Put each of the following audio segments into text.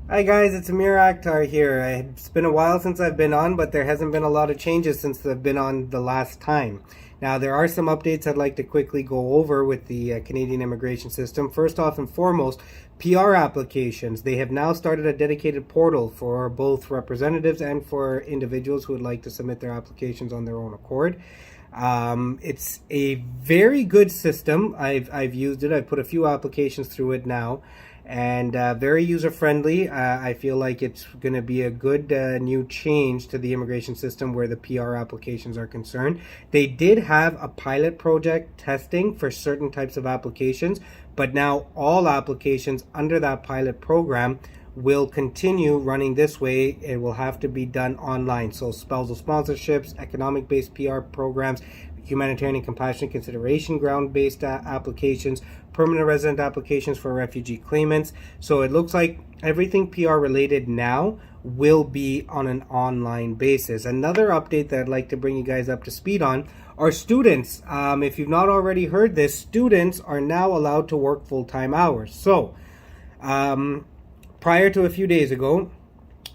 Hi guys, it's Amir Akhtar here. It's been a while since I've been on, but there hasn't been a lot of changes since I've been on the last time. Now, there are some updates I'd like to quickly go over with the Canadian immigration system. First off and foremost, PR applications. They have now started a dedicated portal for both representatives and for individuals who would like to submit their applications on their own accord. It's a very good system. I've used it. I've put a few applications through it now, and very user friendly. I feel like it's going to be a good new change to the immigration system where the PR applications are concerned. They did have a pilot project testing for certain types of applications, but now all applications under that pilot program will continue running this way. It will have to be done online. So spousal sponsorships, economic-based PR programs, humanitarian and compassionate consideration ground-based applications, permanent resident applications for refugee claimants. So it looks like everything PR related now will be on an online basis. Another update that I'd like to bring you guys up to speed on are students. If you've not already heard this, students are now allowed to work full-time hours. So prior to a few days ago,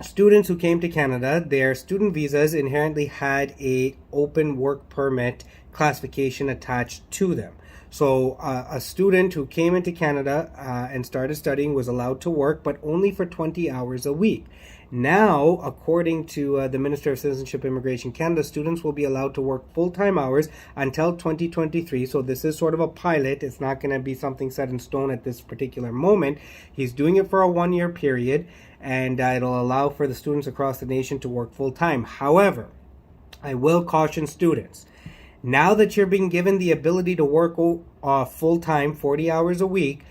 students who came to Canada, their student visas inherently had a open work permit classification attached to them. So a student who came into Canada and started studying was allowed to work, but only for 20 hours a week. Now, according to the Minister of Citizenship Immigration Canada, students will be allowed to work full-time hours until 2023. So this is sort of a pilot. It's not going to be something set in stone at this particular moment. He's doing it for a one-year period, and it'll allow for the students across the nation to work full-time. However, I will caution students. Now that you're being given the ability to work full-time, 40 hours a week,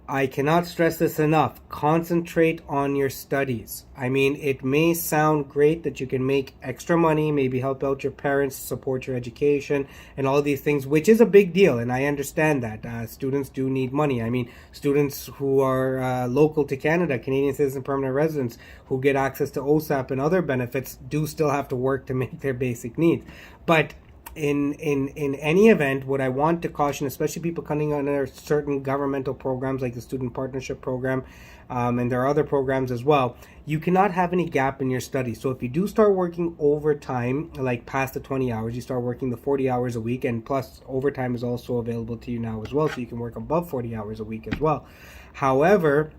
I cannot stress this enough. Concentrate on your studies. I mean, it may sound great that you can make extra money, maybe help out your parents, support your education, and all these things, which is a big deal, and I understand that. Students do need money. I mean, students who are local to Canada, Canadian citizen permanent residents, who get access to OSAP and other benefits, do still have to work to make their basic needs. But in any event, what I want to caution, especially people coming under certain governmental programs like the Student Partnership Program, and there are other programs as well, you cannot have any gap in your studies. So if you do start working overtime, like past the 20 hours, you start working the 40 hours a week, and plus overtime is also available to you now as well, so you can work above 40 hours a week as well. However,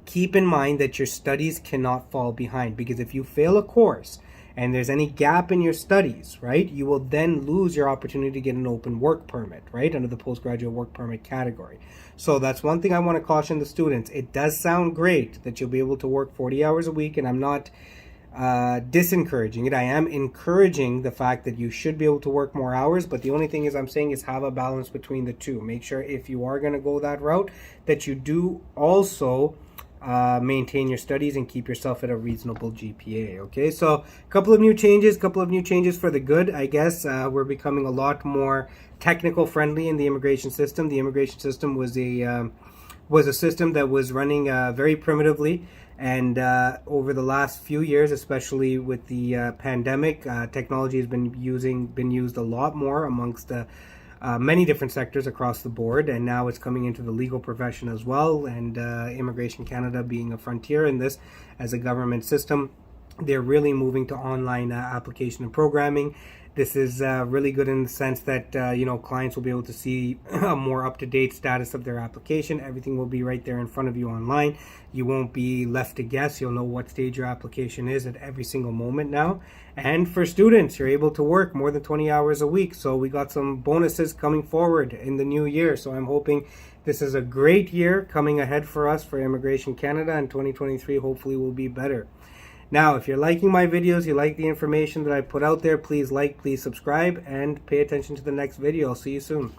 keep in mind that your studies cannot fall behind, because if you fail a course and there's any gap in your studies, right, you will then lose your opportunity to get an open work permit, right, under the postgraduate work permit category. So that's one thing I want to caution the students. It does sound great that you'll be able to work 40 hours a week, and I'm not disencouraging it. I am encouraging the fact that you should be able to work more hours, but the only thing is I'm saying is have a balance between the two. Make sure if you are going to go that route that you do also maintain your studies and keep yourself at a reasonable GPA. Okay, so a couple of new changes for the good, I guess. We're becoming a lot more technical friendly in the immigration system. The immigration system was a system that was running very primitively, and over the last few years, especially with the pandemic, technology has been used a lot more amongst the many different sectors across the board, and now it's coming into the legal profession as well. And Immigration Canada being a frontier in this as a government system, they're really moving to online application and programming. This is really good in the sense that clients will be able to see a more up-to-date status of their application. Everything will be right there in front of you online. You won't be left to guess. You'll know what stage your application is at every single moment now. And for students, you're able to work more than 20 hours a week. So we got some bonuses coming forward in the new year. So I'm hoping this is a great year coming ahead for us for Immigration Canada, and 2023 hopefully will be better. Now, if you're liking my videos, you like the information that I put out there, please like, please subscribe, and pay attention to the next video. I'll see you soon.